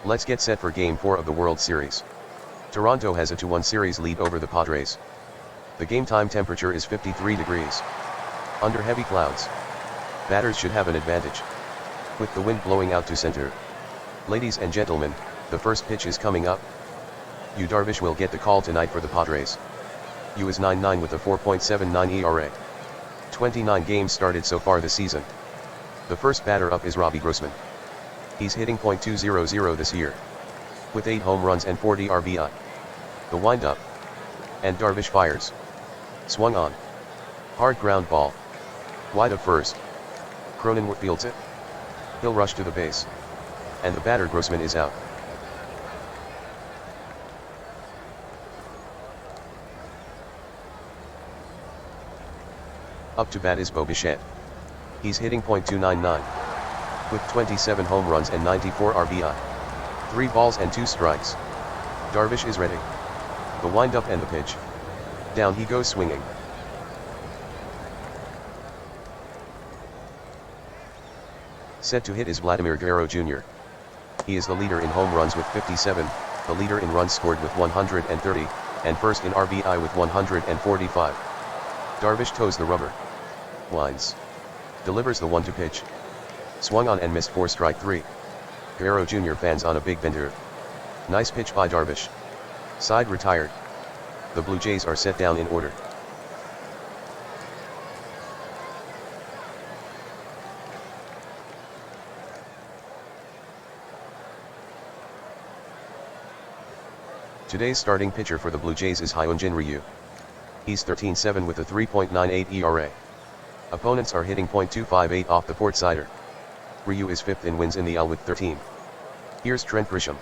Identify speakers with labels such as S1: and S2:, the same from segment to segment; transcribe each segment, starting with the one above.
S1: Let's get set for Game 4 of the World Series. Toronto has a 2-1 series lead over the Padres. The game time temperature is 53 degrees. Under heavy clouds. Batters should have an advantage. With the wind blowing out to center. Ladies and gentlemen, the first pitch is coming up. Yu Darvish will get the call tonight for the Padres. Yu is 9-9 with a 4.79 ERA. 29 games started so far this season. The first batter up is Robbie Grossman. He's hitting .200 this year. With 8 home runs and 40 RBI. The windup. And Darvish fires. Swung on. Hard ground ball. Wide of first. Cronenworth fields it. He'll rush to the base. And the batter Grossman is out. Up to bat is Bo Bichette. He's hitting .299. With 27 home runs and 94 RBI. 3 balls and 2 strikes. Darvish is ready. The windup and the pitch. Down he goes swinging. Set to hit is Vladimir Guerrero Jr. He is the leader in home runs with 57, the leader in runs scored with 130, and first in RBI with 145. Darvish toes the rubber. Winds. Delivers the 1-2 pitch. Swung on and missed for strike 3. Guerrero Jr. fans on a big bender. Nice pitch by Darvish. Side retired. The Blue Jays are set down in order. Today's starting pitcher for the Blue Jays is Hyunjin Ryu. He's 13-7 with a 3.98 ERA. Opponents are hitting .258 off the port sider. Ryu is 5th in wins in the AL with 13. Here's Trent Grisham.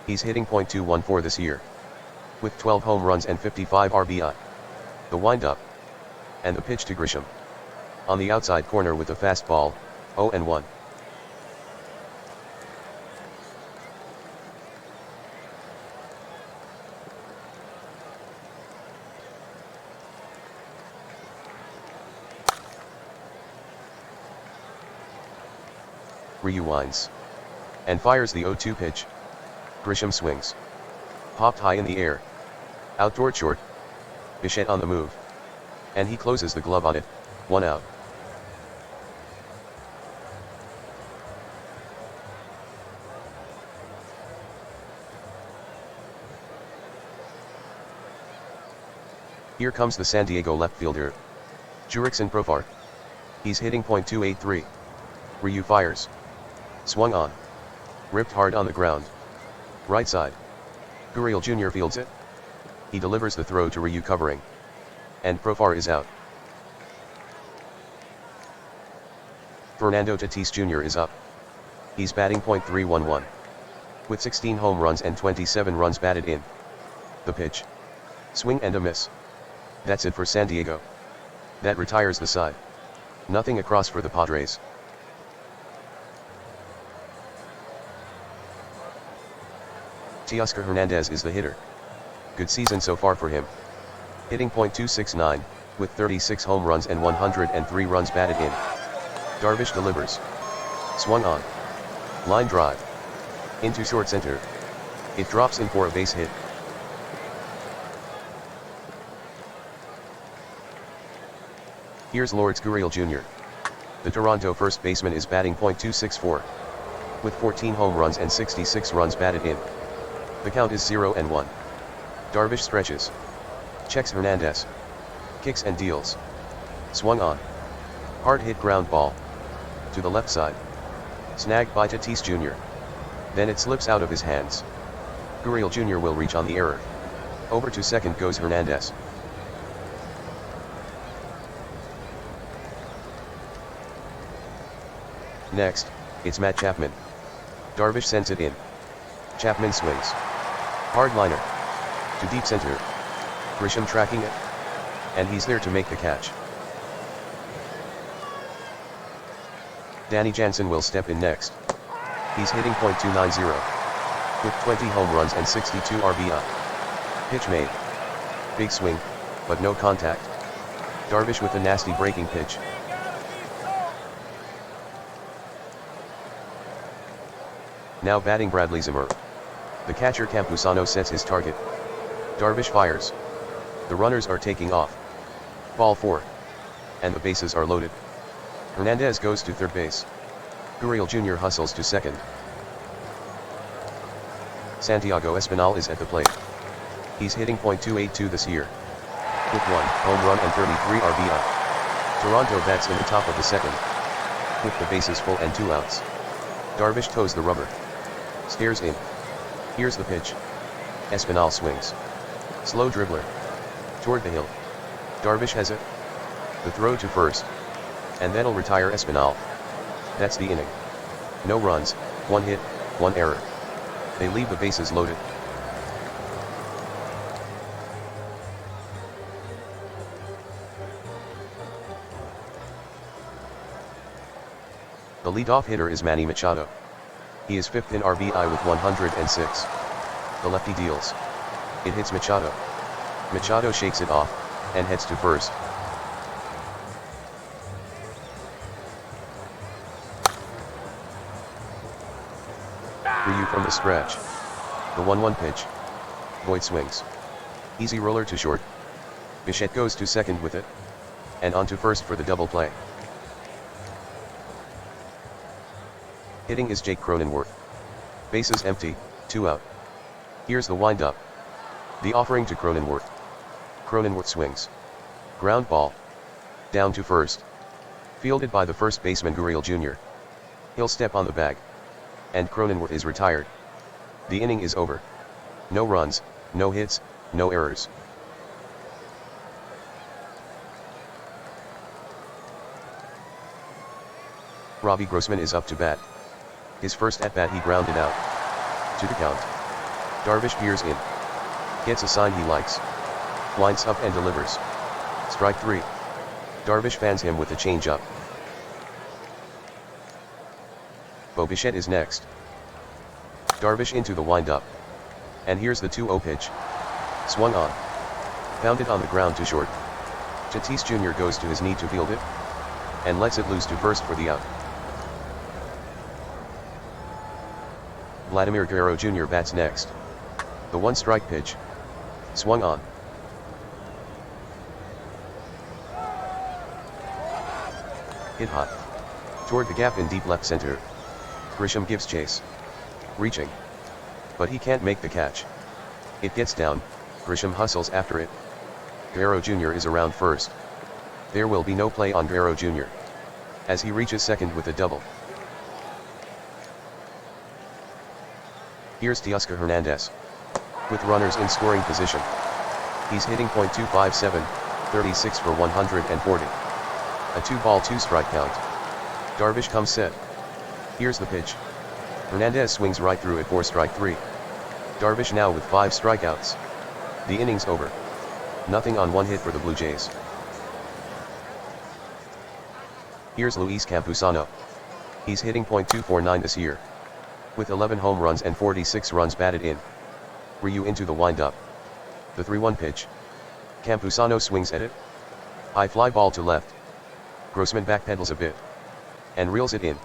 S1: He's hitting .214 this year. With 12 home runs and 55 RBI. The windup. And the pitch to Grisham. On the outside corner with a fastball, 0-1. Ryu winds. And fires the 0-2 pitch. Grisham swings. Popped high in the air. Out toward short. Bichette on the move. And he closes the glove on it, 1 out. Here comes the San Diego left fielder. Jurickson Profar. He's hitting .283. Ryu fires. Swung on. Ripped hard on the ground. Right side. Gurriel Jr. fields it. He delivers the throw to Ryu covering. And Profar is out. Fernando Tatis Jr. is up. He's batting .311. With 16 home runs and 27 runs batted in. The pitch. Swing and a miss. That's it for San Diego. That retires the side. Nothing across for the Padres. Teoscar Hernandez is the hitter. Good season so far for him. Hitting .269, with 36 home runs and 103 runs batted in. Darvish delivers. Swung on. Line drive. Into short center. It drops in for a base hit. Here's Lourdes Gurriel Jr. The Toronto first baseman is batting .264. With 14 home runs and 66 runs batted in. The count is 0-1. Darvish stretches. Checks Hernandez. Kicks and deals. Swung on. Hard hit ground ball. To the left side. Snagged by Tatis Jr. Then it slips out of his hands. Gurriel Jr. will reach on the error. Over to second goes Hernandez. Next, it's Matt Chapman. Darvish sends it in. Chapman swings. Hard liner. To deep center. Grisham tracking it. And he's there to make the catch. Danny Jansen will step in next. He's hitting .290. With 20 home runs and 62 RBI. Pitch made. Big swing, but no contact. Darvish with a nasty breaking pitch. Now batting Bradley Zimmer. The catcher Campusano sets his target. Darvish fires. The runners are taking off. Ball 4. And the bases are loaded. Hernandez goes to third base. Gurriel Jr. hustles to second. Santiago Espinal is at the plate. He's hitting .282 this year, with 1 home run and 33 RBI. Toronto bats in the top of the second, with the bases full and 2 outs. Darvish toes the rubber. Stares in. Here's the pitch. Espinal swings. Slow dribbler. Toward the hill. Darvish has it. The throw to first. And that'll retire Espinal. That's the inning. No runs, 1 hit, 1 error. They leave the bases loaded. The leadoff hitter is Manny Machado. He is 5th in RBI with 106. The lefty deals. It hits Machado. Machado shakes it off, and heads to first. Ryu from the stretch. The 1-1 pitch. Voit swings. Easy roller to short. Bichette goes to second with it. And on to first for the double play. Hitting is Jake Cronenworth. Bases empty, 2 out. Here's the windup. The offering to Cronenworth. Cronenworth swings. Ground ball. Down to first. Fielded by the first baseman Gurriel Jr. He'll step on the bag. And Cronenworth is retired. The inning is over. No runs, no hits, no errors. Robbie Grossman is up to bat. His first at-bat he grounded out. To the count. Darvish peers in. Gets a sign he likes. Winds up and delivers. Strike 3. Darvish fans him with a changeup. Bo Bichette is next. Darvish into the windup. And here's the 2-0 pitch. Swung on. Pounded on the ground to short. Tatis Jr. goes to his knee to field it. And lets it loose to first for the out. Vladimir Guerrero Jr. bats next. The 1-strike pitch. Swung on. Hit hot. Toward the gap in deep left center. Grisham gives chase. Reaching. But he can't make the catch. It gets down. Grisham hustles after it. Guerrero Jr. is around first. There will be no play on Guerrero Jr. as he reaches second with a double. Here's Teoscar Hernandez. With runners in scoring position. He's hitting .257, 36 for 140. A 2-ball 2-strike count. Darvish comes set. Here's the pitch. Hernandez swings right through it for strike 3. Darvish now with 5 strikeouts. The inning's over. Nothing on 1 hit for the Blue Jays. Here's Luis Campusano. He's hitting .249 this year. With 11 home runs and 46 runs batted in. Ryu into the windup. The 3-1 pitch. Campusano swings at it. High fly ball to left. Grossman backpedals a bit. And reels it in.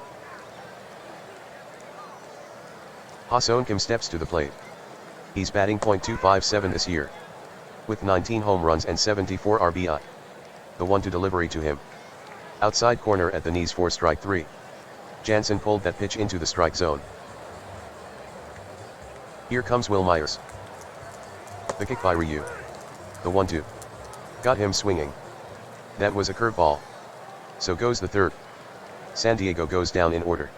S1: Ha-Seong Kim steps to the plate. He's batting .257 this year. With 19 home runs and 74 RBI. The 1-2 delivery to him. Outside corner at the knees for strike 3. Jansen pulled that pitch into the strike zone. Here comes Will Myers. The kick by Ryu. The 1-2. Got him swinging. That was a curveball. So goes the third. San Diego goes down in order.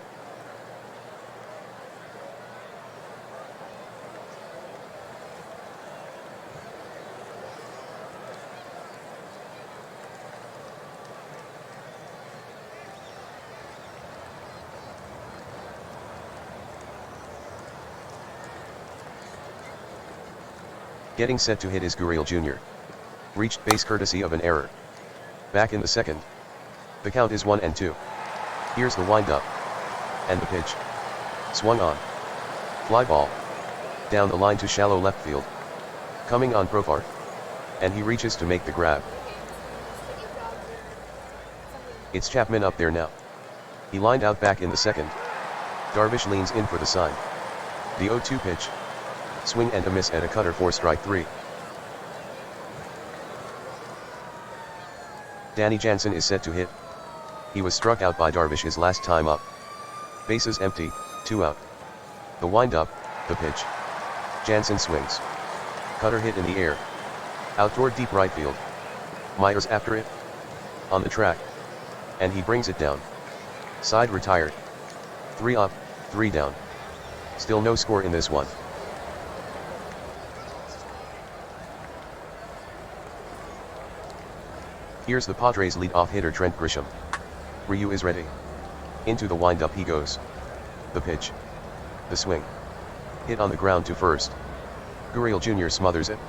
S1: Getting set to hit is Gurriel Jr. Reached base courtesy of an error. Back in the second. The count is 1-2. Here's the windup. And the pitch. Swung on. Fly ball. Down the line to shallow left field. Coming on Profar. And he reaches to make the grab. It's Chapman up there now. He lined out back in the second. Darvish leans in for the sign. The 0-2 pitch. Swing and a miss at a cutter for strike 3. Danny Jansen is set to hit. He was struck out by Darvish his last time up. Bases empty, 2 out. The windup, the pitch. Jansen swings. Cutter hit in the air. Out toward deep right field. Myers after it. On the track. And he brings it down. Side retired. 3 up, 3 down. Still no score in this one. Here's the Padres lead-off hitter Trent Grisham. Ryu is ready. Into the windup he goes. The pitch. The swing. Hit on the ground to first. Gurriel Jr. smothers it.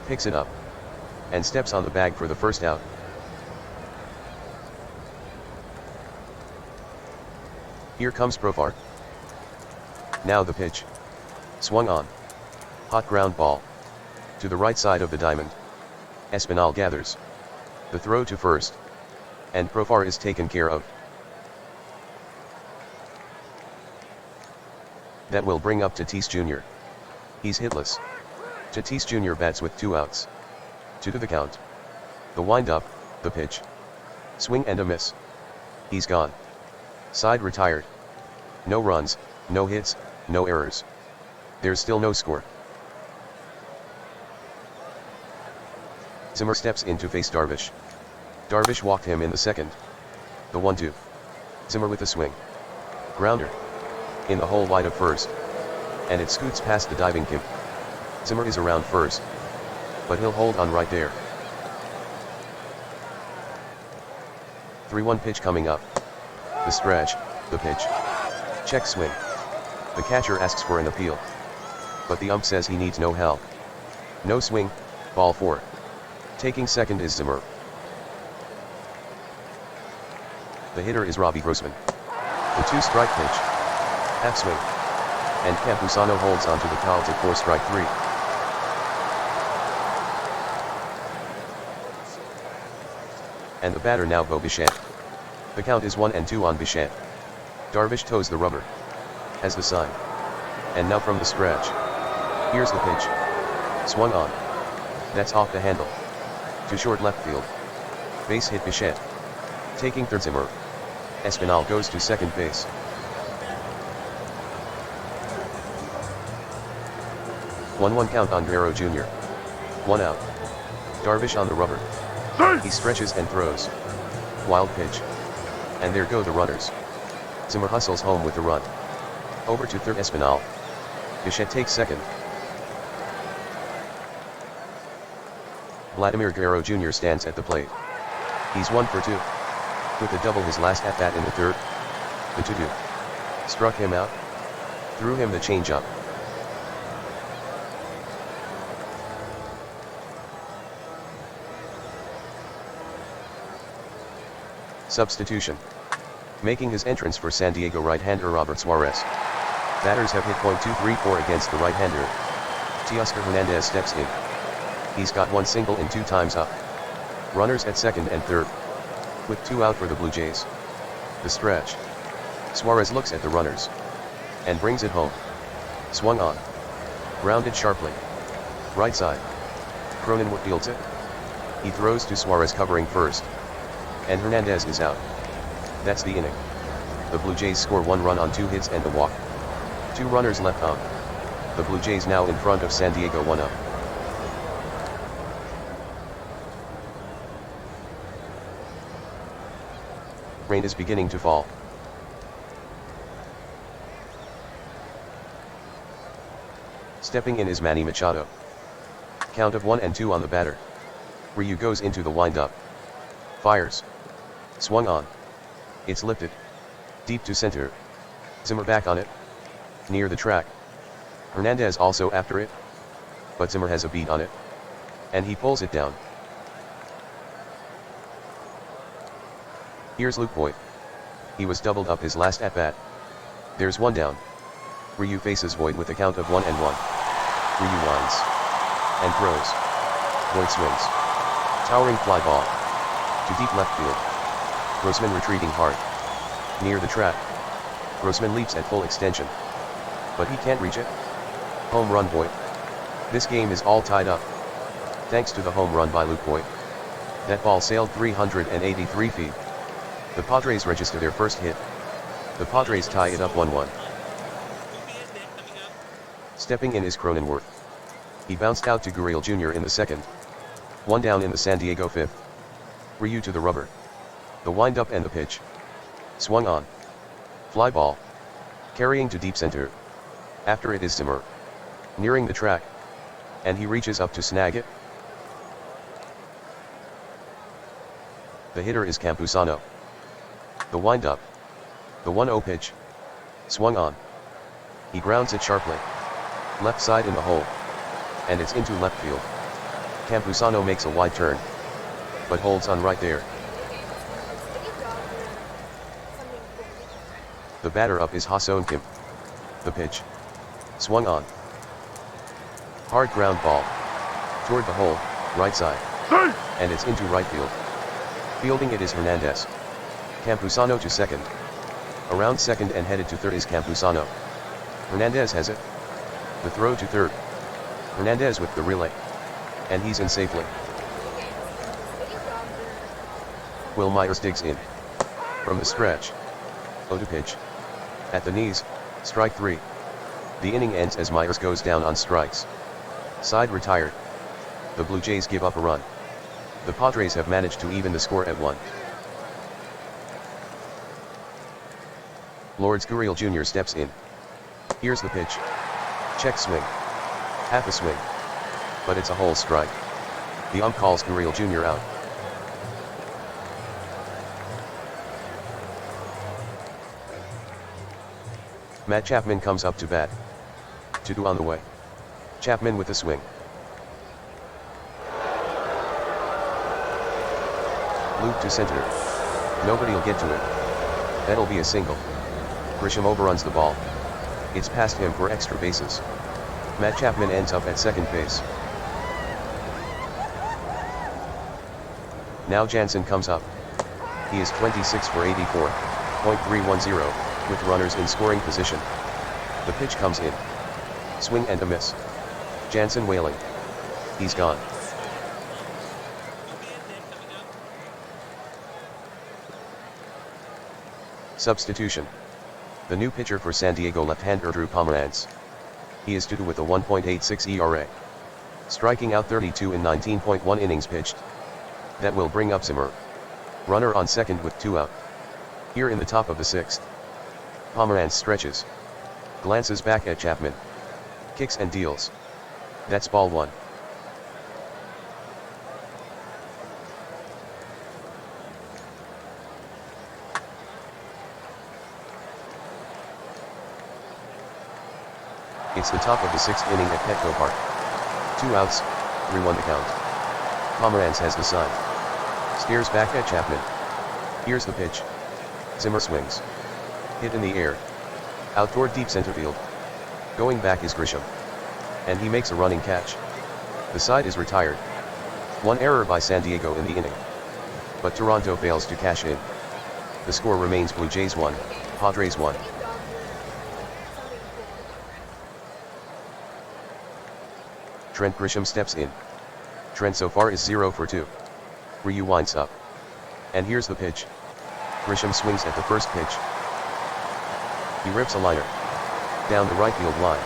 S1: Picks it up. And steps on the bag for the first out. Here comes Profar. Now the pitch. Swung on. Hot ground ball. To the right side of the diamond. Espinal gathers. The throw to first. And Profar is taken care of. That will bring up Tatis Jr. He's hitless. Tatis Jr. bats with 2 outs. 2 to the count. The windup, the pitch. Swing and a miss. He's gone. Side retired. No runs, no hits, no errors. There's still no score. Zimmer steps in to face Darvish. Darvish walked him in the second. The 1-2. Zimmer with a swing. Grounder. In the hole wide of first. And it scoots past the diving Kim. Zimmer is around first. But he'll hold on right there. 3-1 pitch coming up. The stretch, the pitch. Check swing. The catcher asks for an appeal. But the ump says he needs no help. No swing, ball 4. Taking second is Zimmer. The hitter is Robbie Grossman. The 2-strike pitch. Half swing. And Campusano holds onto the foul tip for strike 3. And the batter now Bo Bichette. The count is 1-2 on Bichette. Darvish toes the rubber. Has the sign. And now from the stretch. Here's the pitch. Swung on. That's off the handle. To short left field. Base hit Bichette. Taking third Zimmer. Espinal goes to second base. One count on Guerrero Jr. 1 out. Darvish on the rubber. He stretches and throws. Wild pitch. And there go the runners. Zimmer hustles home with the run. Over to third Espinal. Bichette takes second. Vladimir Guerrero Jr. stands at the plate. He's 1 for 2. With a double his last at-bat in the third. The 2-2. Struck him out. Threw him the changeup. Substitution. Making his entrance for San Diego right-hander Robert Suarez. Batters have hit .234 against the right-hander. Teoscar Hernandez steps in. He's got 1 single and 2 times up. Runners at second and third. With 2 out for the Blue Jays. The stretch. Suarez looks at the runners. And brings it home. Swung on. Grounded sharply. Right side. Cronenworth fields it. He throws to Suarez covering first. And Hernandez is out. That's the inning. The Blue Jays score 1 run on 2 hits and a walk. 2 runners left on. The Blue Jays now in front of San Diego 1 up. Rain is beginning to fall. Stepping in is Manny Machado. Count of 1-2 on the batter. Ryu goes into the windup. Fires. Swung on. It's lifted. Deep to center. Zimmer back on it. Near the track. Hernandez also after it. But Zimmer has a beat on it. And he pulls it down. Here's Luke Voit. He was doubled up his last at-bat. There's 1 down. Ryu faces Voit with a count of 1-1. Ryu winds. And throws. Voit swings. Towering fly ball. To deep left field. Grossman retreating hard. Near the track. Grossman leaps at full extension. But he can't reach it. Home run Boyd. This game is all tied up. Thanks to the home run by Luke Boyd. That ball sailed 383 feet. The Padres register their first hit. The Padres tie it up 1-1. Stepping in is Cronenworth. He bounced out to Gurriel Jr. in the second. One down in the San Diego fifth. Ryu to the rubber. The windup and the pitch. Swung on. Fly ball. Carrying to deep center. After it is Zimmer. Nearing the track. And he reaches up to snag it. The hitter is Campusano. The windup. The 1-0 pitch. Swung on. He grounds it sharply. Left side in the hole. And it's into left field. Campusano makes a wide turn. But holds on right there. The batter up is Ha-Seong Kim. The pitch. Swung on. Hard ground ball. Toward the hole, right side. And it's into right field. Fielding it is Hernandez. Campusano to second. Around second and headed to third is Campusano. Hernandez has it. The throw to third. Hernandez with the relay. And he's in safely. Will Myers digs in. From the stretch. 0-2 pitch. At the knees, strike 3. The inning ends as Myers goes down on strikes. Side retired. The Blue Jays give up a run. The Padres have managed to even the score at 1. Lourdes Gurriel Jr. steps in. Here's the pitch. Check swing. Half a swing. But it's a whole strike. The ump calls Gurriel Jr. out. Matt Chapman comes up to bat. 2-2 on the way. Chapman with a swing. Loop to center. Nobody'll get to it. That'll be a single. Grisham overruns the ball. It's past him for extra bases. Matt Chapman ends up at second base. Now Jansen comes up. He is 26 for 84.310, with runners in scoring position. The pitch comes in. Swing and a miss. Jansen wailing. He's gone. Substitution. The new pitcher for San Diego left-hander Drew Pomeranz. He is 2-2 with a 1.86 ERA. Striking out 32 in 19.1 innings pitched. That will bring up Zimmer. Runner on second with 2 out. Here in the top of the 6th. Pomeranz stretches. Glances back at Chapman. Kicks and deals. That's ball 1. It's the top of the 6th inning at Petco Park. 2 outs, 3-1 the count. Pomeranz has the sign. Stares back at Chapman. Here's the pitch. Zimmer swings. Hit in the air. Out toward deep center field. Going back is Grisham. And he makes a running catch. The side is retired. 1 error by San Diego in the inning. But Toronto fails to cash in. The score remains Blue Jays 1, Padres 1. Trent Grisham steps in. Trent so far is 0 for 2. Ryu winds up. And here's the pitch. Grisham swings at the first pitch. He rips a liner. Down the right field line.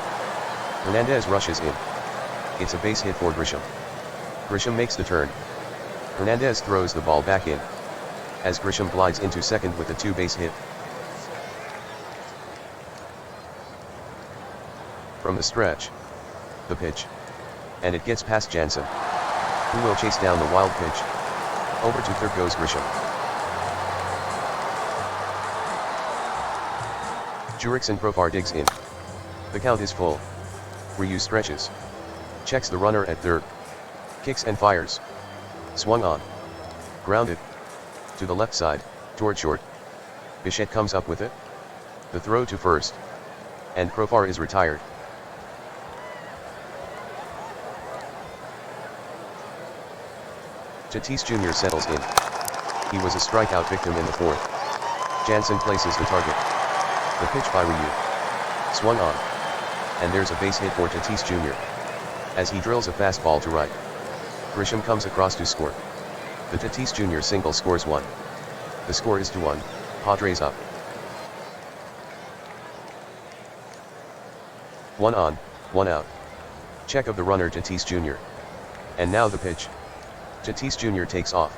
S1: Hernandez rushes in. It's a base hit for Grisham. Grisham makes the turn. Hernandez throws the ball back in. As Grisham glides into second with a 2-base hit. From the stretch. The pitch. And it gets past Jansen. Who will chase down the wild pitch. Over to third goes Grisham. Jurickson Profar digs in. The count is full. Ryu stretches. Checks the runner at third. Kicks and fires. Swung on. Grounded. To the left side, toward short. Bichette comes up with it. The throw to first. And Profar is retired. Tatis Jr. settles in. He was a strikeout victim in the 4th. Jansen places the target. The pitch by Ryu. Swung on. And there's a base hit for Tatis Jr. as he drills a fastball to right. Grisham comes across to score. The Tatis Jr. single scores 1. The score is 2-1, Padres up. 1 on, 1 out. Check of the runner Tatis Jr. And now the pitch. Tatis Jr. takes off.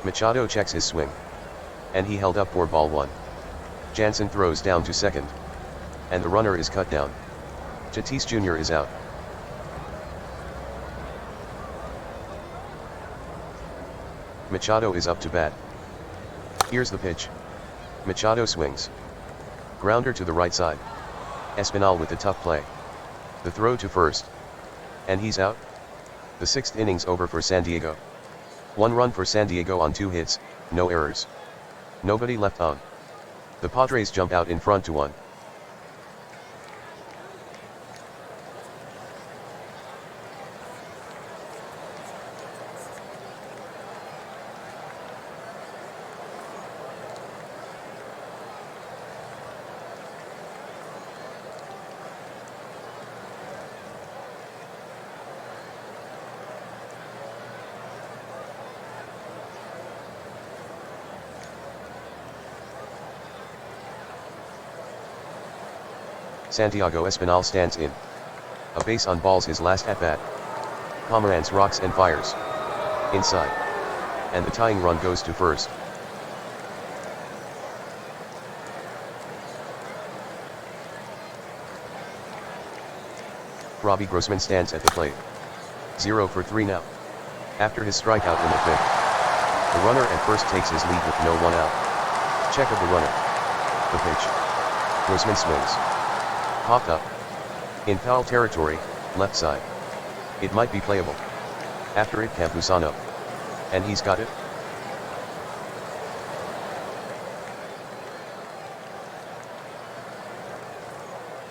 S1: Machado checks his swing. And he held up for ball 1. Jansen throws down to second. And the runner is cut down. Tatis Jr. is out. Machado is up to bat. Here's the pitch. Machado swings. Grounder to the right side. Espinal with the tough play. The throw to first. And he's out. The 6th inning's over for San Diego. 1 run for San Diego on 2 hits, no errors. Nobody left on. The Padres jump out in front 2-1. Santiago Espinal stands in. A base on balls his last at-bat. Pomeranz rocks and fires. Inside. And the tying run goes to first. Robbie Grossman stands at the plate. 0 for 3 now. After his strikeout in the 5th. The runner at first takes his lead with no 1 out. Check of the runner. The pitch. Grossman swings. Popped up. In foul territory, left side. It might be playable. After it Campusano. And he's got it.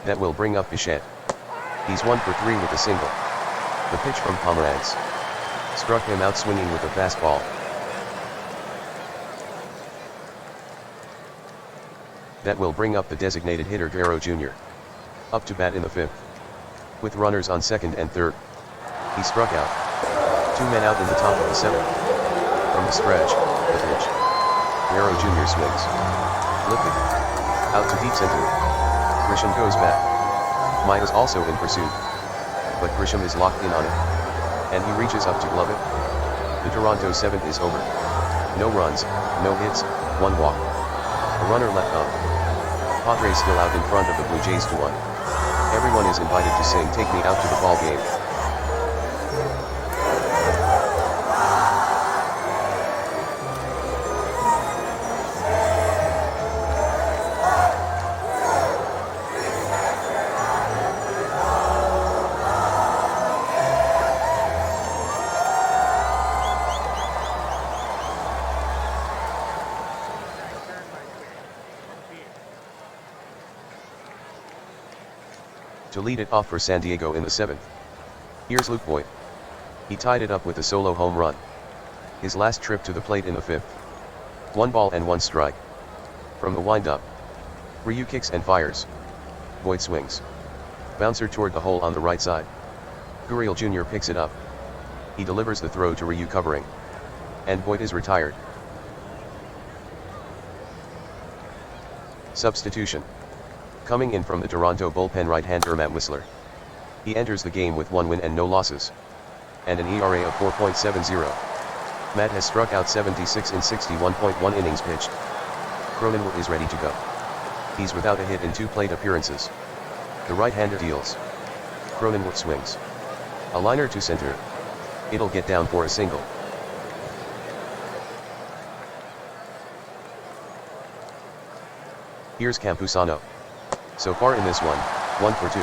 S1: That will bring up Bichette. He's 1 for 3 with a single. The pitch from Pomeranz. Struck him out swinging with a fastball. That will bring up the designated hitter Guerrero Jr. Up to bat in the 5th. With runners on 2nd and 3rd. He struck out. 2 men out in the top of the 7th. From the stretch, the pitch. Guerrero Jr. swings. Lifted. Out to deep center. Grisham goes back. Maya is also in pursuit. But Grisham is locked in on it. And he reaches up to glove it. The Toronto 7th is over. No runs, no hits, 1 walk. A runner left on. Padres still out in front of the Blue Jays 2-1. Everyone is invited to sing "Take Me Out to the Ball Game." To lead it off for San Diego in the 7th. Here's Luke Voit. He tied it up with a solo home run. His last trip to the plate in the 5th. 1 ball and 1 strike. From the windup. Ryu kicks and fires. Voit swings. Bouncer toward the hole on the right side. Gurriel Jr. picks it up. He delivers the throw to Ryu covering. And Voit is retired. Substitution. Coming in from the Toronto bullpen right-hander Matt Wisler. He enters the game with 1 win and no losses. And an ERA of 4.70. Matt has struck out 76 in 61.1 innings pitched. Cronenworth is ready to go. He's without a hit in 2 plate appearances. The right-hander deals. Cronenworth swings. A liner to center. It'll get down for a single. Here's Campusano. So far in this one, 1 for 2.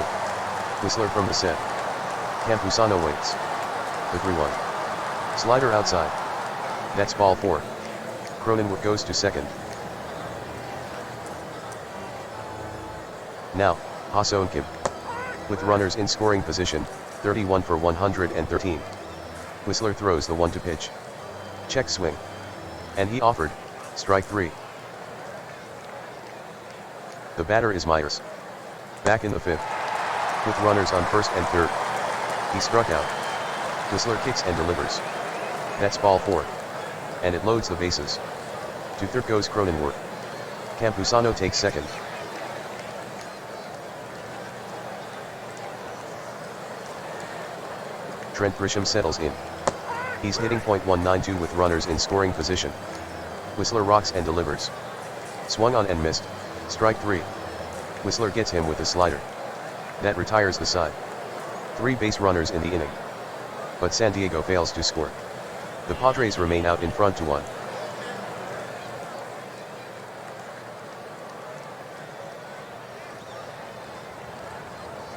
S1: Wisler from the set. Campusano waits. The 3-1. Slider outside. That's ball 4. Cronenworth goes to second. Now, Ha-Seong Kim. With runners in scoring position, 31 for 113. Wisler throws the 1-2 pitch. Check swing. And he offered, strike 3. The batter is Myers. Back in the fifth. With runners on first and third. He struck out. Whistler kicks and delivers. That's ball 4. And it loads the bases. To third goes Cronenworth. Campusano takes second. Trent Grisham settles in. He's hitting .192 with runners in scoring position. Whistler rocks and delivers. Swung on and missed. Strike 3. Whistler gets him with a slider. That retires the side. 3 base runners in the inning. But San Diego fails to score. The Padres remain out in front 2-1.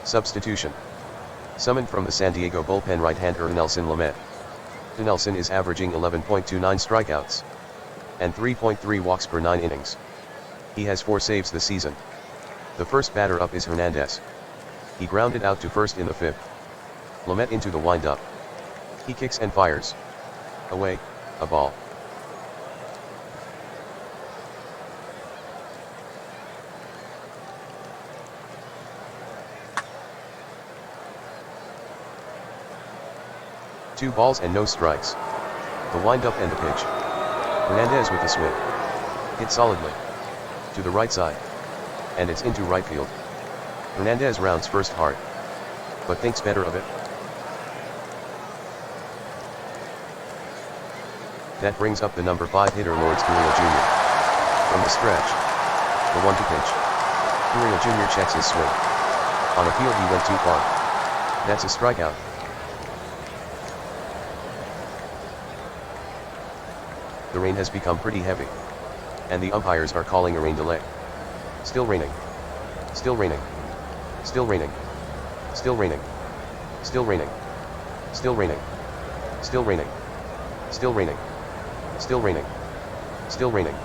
S1: Substitution. Summoned from the San Diego bullpen right-hander Nelson Lamet. Nelson is averaging 11.29 strikeouts. And 3.3 walks per 9 innings. He has 4 saves this season. The first batter up is Hernandez. He grounded out to first in the fifth. Lamet into the windup. He kicks and fires. Away, a ball. Two balls and no strikes. The windup and the pitch. Hernandez with the swing. Hit solidly. To the right side. And it's into right field. Hernandez rounds first hard. But thinks better of it. That brings up the number 5 hitter Lourdes Gurriel Jr. From the stretch. The 1-2 pitch. Gurriel Jr. checks his swing. On a field he went too far. That's a strikeout. The rain has become pretty heavy. And the umpires are calling a rain delay. Still raining. Still raining. Still raining. Still raining. Still raining. Still raining. Still raining. Still raining. Still raining. Still raining.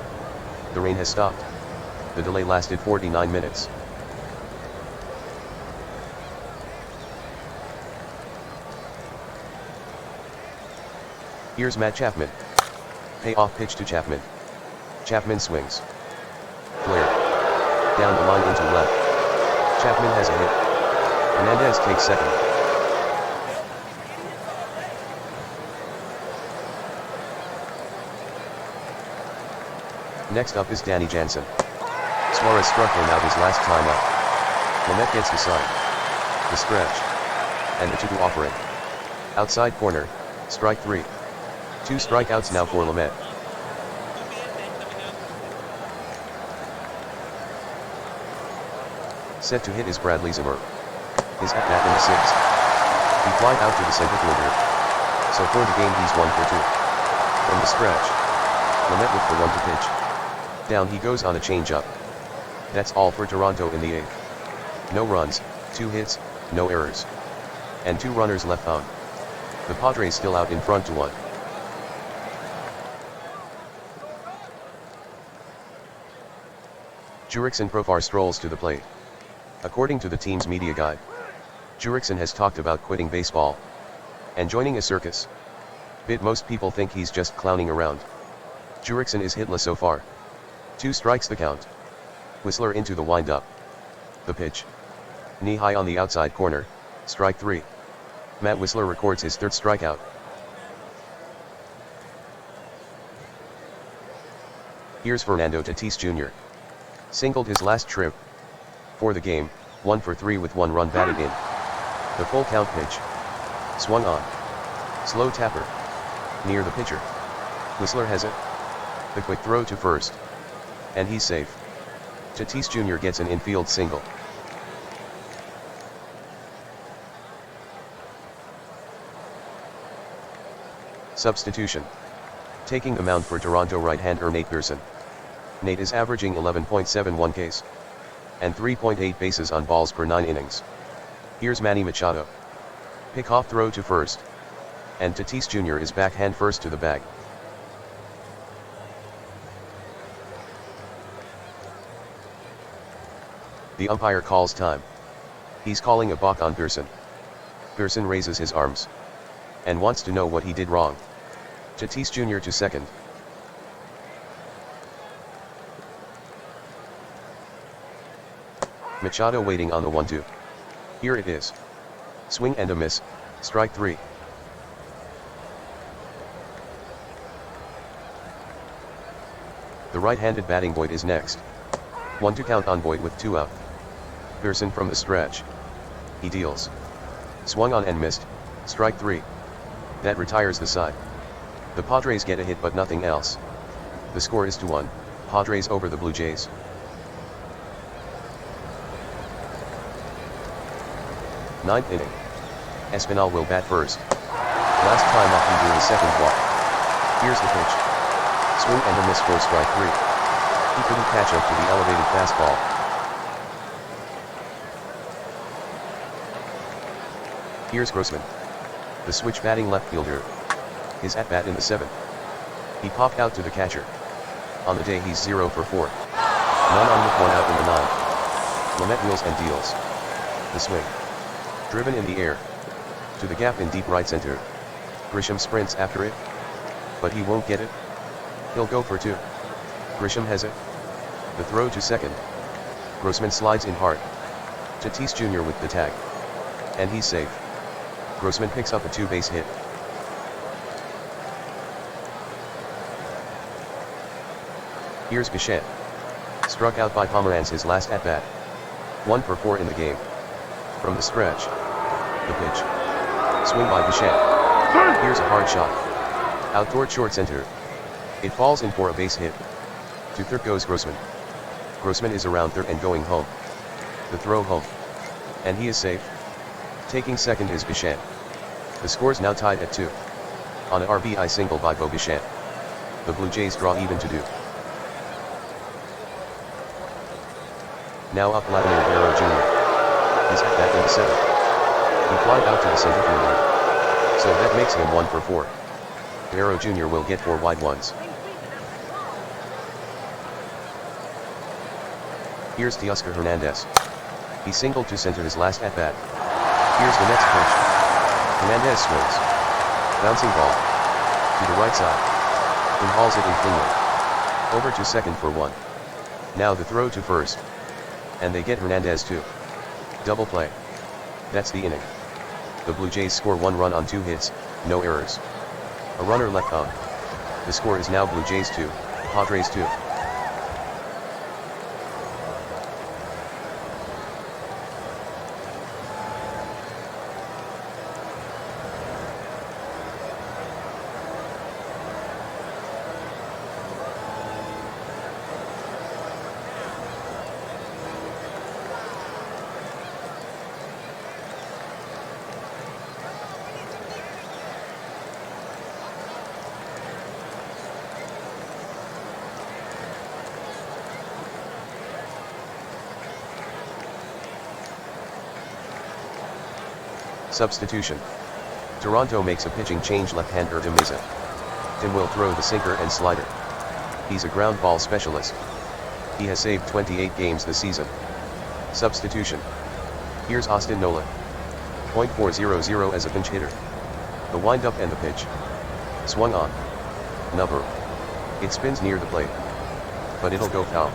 S1: The rain has stopped. The delay lasted 49 minutes. Here's Matt Chapman. Payoff pitch to Chapman. Chapman swings. Flare. Down the line into left. Chapman has a hit. Hernandez takes second. Next up is Danny Jansen. Suarez struck him out his last time up. Lamet gets the sign. The stretch. And the 2-2 offering. Outside corner, strike 3. 2 strikeouts now for Lamet. Set to hit is Bradley Zimmer. His at-bat in the 6th. He flied out to the center fielder. So for the game he's 1 for 2. From the stretch. Lamet with the 1-2 pitch. Down he goes on a changeup. That's all for Toronto in the 8th. No runs, 2 hits, no errors. And 2 runners left on. The Padres still out in front 2-1. Jurickson Profar strolls to the plate. According to the team's media guide, Jurickson has talked about quitting baseball and joining a circus. But most people think he's just clowning around. Jurickson is hitless so far. 2 strikes the count. Whistler into the windup. The pitch. Knee high on the outside corner, strike 3. Matt Whistler records his 3rd strikeout. Here's Fernando Tatis Jr. Singled his last trip. For the game, 1 for 3 with 1 run batted in. The full count pitch. Swung on. Slow tapper. Near the pitcher. Whistler has it. The quick throw to first. And he's safe. Tatis Jr. gets an infield single. Substitution. Taking the mound for Toronto right-hander Nate Pearson. Nate is averaging 11.71 Ks. And 3.8 bases on balls per 9 innings. Here's Manny Machado. Pick-off throw to first. And Tatis Jr. is backhand first to the bag. The umpire calls time. He's calling a balk on Pearson. Pearson raises his arms. And wants to know what he did wrong. Tatis Jr. to second. Machado waiting on the 1-2. Here it is. Swing and a miss, strike 3. The right-handed batting Boyd is next. 1-2 count on Boyd with 2 out. Pearson from the stretch. He deals. Swung on and missed, strike 3. That retires the side. The Padres get a hit but nothing else. The score is 2-1, Padres over the Blue Jays. Ninth inning. Espinal will bat first. Last time up he drew his second walk. Here's the pitch. Swing and a miss for strike 3. He couldn't catch up to the elevated fastball. Here's Grossman. The switch batting left fielder. His at-bat in the 7th. He popped out to the catcher. On the day he's 0 for 4. None on with 1 out in the 9th. Lamet wheels and deals. The swing. Driven in the air. To the gap in deep right center. Grisham sprints after it. But he won't get it. He'll go for 2. Grisham has it. The throw to second. Grossman slides in hard. Tatis Jr. with the tag. And he's safe. Grossman picks up a 2-base hit. Here's Bichette. Struck out by Pomeranz his last at-bat. 1 for 4 in the game. From the stretch. The pitch. Swing by Bichette. Here's a hard shot. Out toward short center. It falls in for a base hit. To third goes Grossman. Grossman is around third and going home. The throw home. And he is safe. Taking second is Bichette. The score's now tied at 2. On a RBI single by Bo Bichette. The Blue Jays draw even to do. Now up Vladimir Guerrero Jr. His at-bat in the 7th. He flied out to the center fielder. So that makes him 1 for 4. Guerrero Jr. will get 4 wide ones. Here's Teoscar Hernandez. He singled to center his last at-bat. Here's the next pitch. Hernandez swings. Bouncing ball. To the right side. And hauls it in cleanly. Over to second for 1. Now the throw to first. And they get Hernandez too. Double play. That's the inning. The Blue Jays score 1 run on 2 hits, no errors. A runner left on. The score is now Blue Jays 2, Padres 2. Substitution. Toronto makes a pitching change left-hander to Meza. Tim will throw the sinker and slider. He's a ground ball specialist. He has saved 28 games this season. Substitution. Here's Austin Nola. .400 as a pinch hitter. The wind-up and the pitch. Swung on. Number. It spins near the plate. But it'll go foul.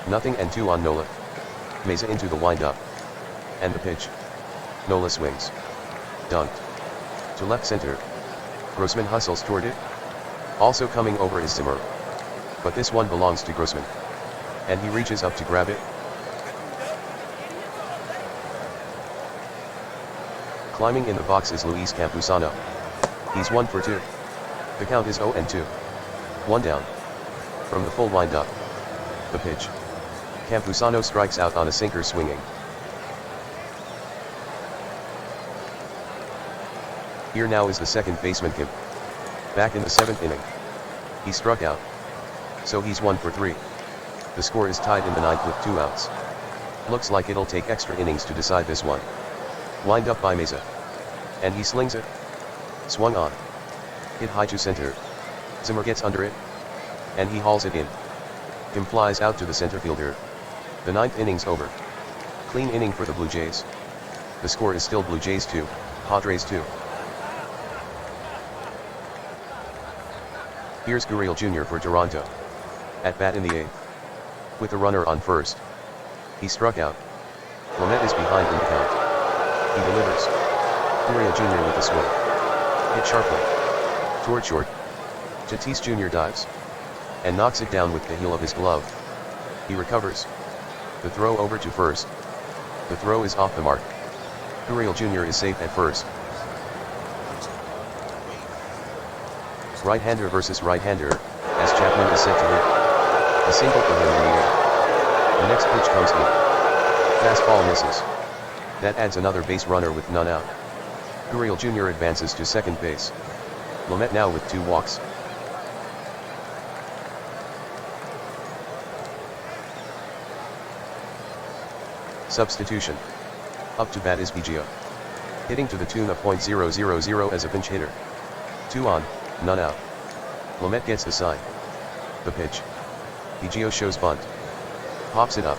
S1: Nothing and 2 on Nola. Meza into the wind-up. And the pitch. Nola swings. Dunked. To left center. Grossman hustles toward it. Also coming over is Zimmer. But this one belongs to Grossman. And he reaches up to grab it. Climbing in the box is Luis Campusano. He's 1 for 2. The count is 0-2. 1 down. From the full wind-up. The pitch. Campusano strikes out on a sinker swinging. Here now is the second baseman Kim. Back in the 7th inning. He struck out. So he's 1 for 3. The score is tied in the 9th with 2 outs. Looks like it'll take extra innings to decide this one. Wind up by Meza. And he slings it. Swung on. Hit high to center. Zimmer gets under it. And he hauls it in. Kim flies out to the center fielder. The 9th inning's over. Clean inning for the Blue Jays. The score is still Blue Jays 2, Padres 2. Here's Gurriel Jr. for Toronto. At bat in the 8th. With a runner on first. He struck out. Lamet is behind in the count. He delivers. Gurriel Jr. with a swing. Hit sharply. Toward short. Tatis Jr. dives. And knocks it down with the heel of his glove. He recovers. The throw over to first. The throw is off the mark. Gurriel Jr. is safe at first. Right-hander versus right-hander, as Chapman is set to hit. A single for him in the air. The next pitch comes in. Fastball misses. That adds another base runner with none out. Gurriel Jr. advances to second base. Lamet now with 2 walks. Substitution. Up to bat is Biggio. Hitting to the tune of .000 as a pinch hitter. 2 on, none out. Lamet gets the sign. The pitch. Biggio shows bunt. Pops it up.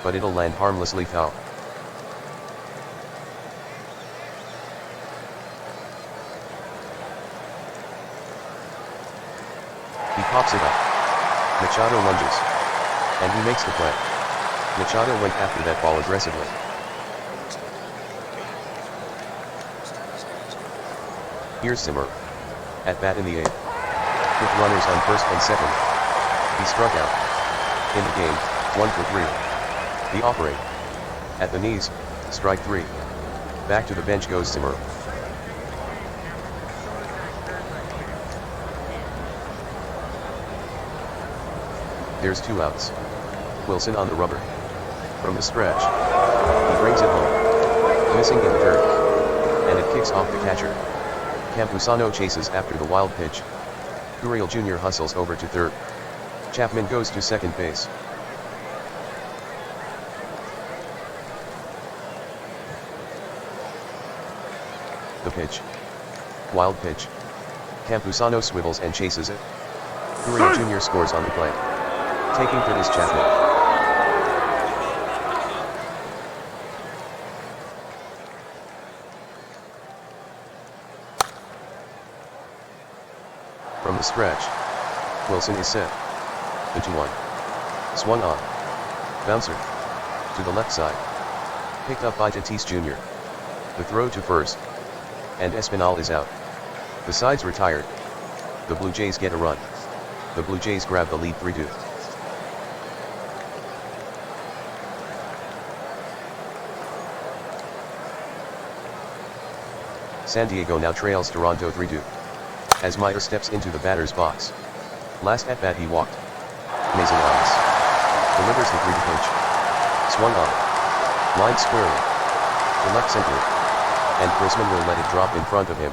S1: But it'll land harmlessly foul. He pops it up. Machado lunges. And he makes the play. Machado went after that ball aggressively. Here's Zimmer. At bat in the 8th. With runners on first and second. He struck out. In the game, 1 for 3. The offering. At the knees, strike 3. Back to the bench goes Zimmer. There's 2 outs. Wilson on the rubber. From the stretch. He brings it home. Missing in the third. And it kicks off the catcher. Campusano chases after the wild pitch. Gurriel Jr. hustles over to third. Chapman goes to second base. The pitch. Wild pitch. Campusano swivels and chases it. Gurriel Jr. scores on the play. Taking third is Chapman. From the stretch. Wilson is set. The 2-1. Swung on. Bouncer. To the left side. Picked up by Tatis Jr. The throw to first. And Espinal is out. The side's retired. The Blue Jays get a run. The Blue Jays grab the lead 3-2. San Diego now trails Toronto 3-2. As Meyer steps into the batter's box. Last at bat he walked. Mason lines. Delivers the 3-2 pitch. Swung on. Lined squarely. To left center. And Grossman will let it drop in front of him.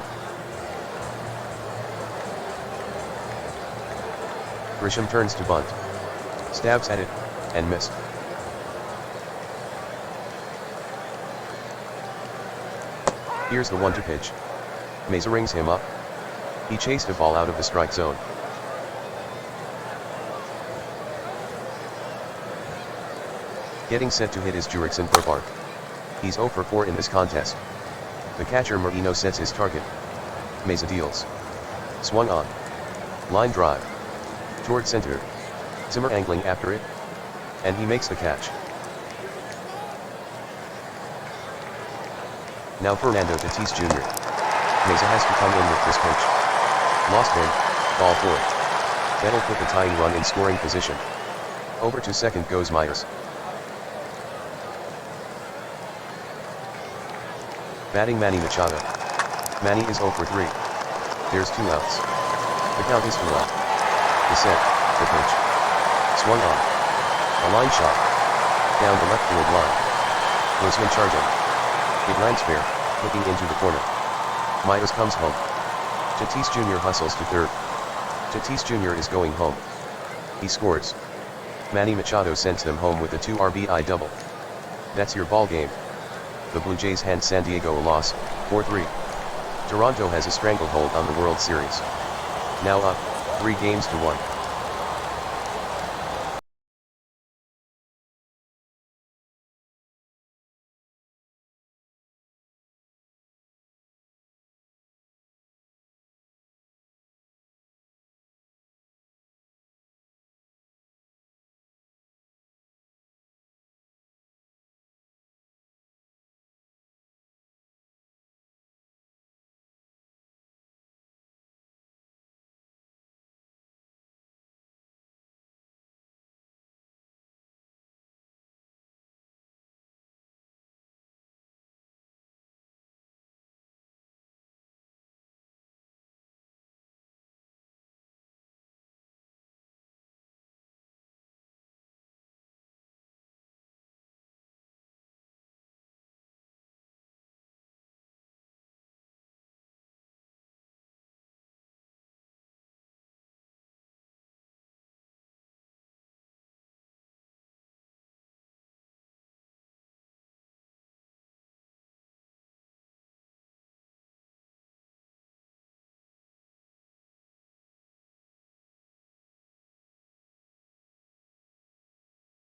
S1: Grisham turns to bunt. Stabs at it, and missed. Here's the 1-2 pitch. Mesa rings him up. He chased a ball out of the strike zone. Getting set to hit is Jurickson Profar. He's 0 for 4 in this contest. The catcher Marino sets his target. Mesa deals. Swung on. Line drive. Toward center. Zimmer angling after it. And he makes the catch. Now Fernando Tatis Jr. Mesa has to come in with this pitch. Lost him, ball 4. That'll put the tying run in scoring position. Over to second goes Myers. Batting Manny Machado. Manny is 0 for 3. There's 2 outs. The count is 2-1. The set, the pitch. Swung on. A line shot. Down the left field line. Grossman charging. It lands fair, looking into the corner. Myers comes home. Tatis Jr. hustles to third. Tatis Jr. is going home. He scores. Manny Machado sends them home with a 2 RBI double. That's your ball game. The Blue Jays hand San Diego a loss, 4-3. Toronto has a stranglehold on the World Series. Now up, 3 games to 1.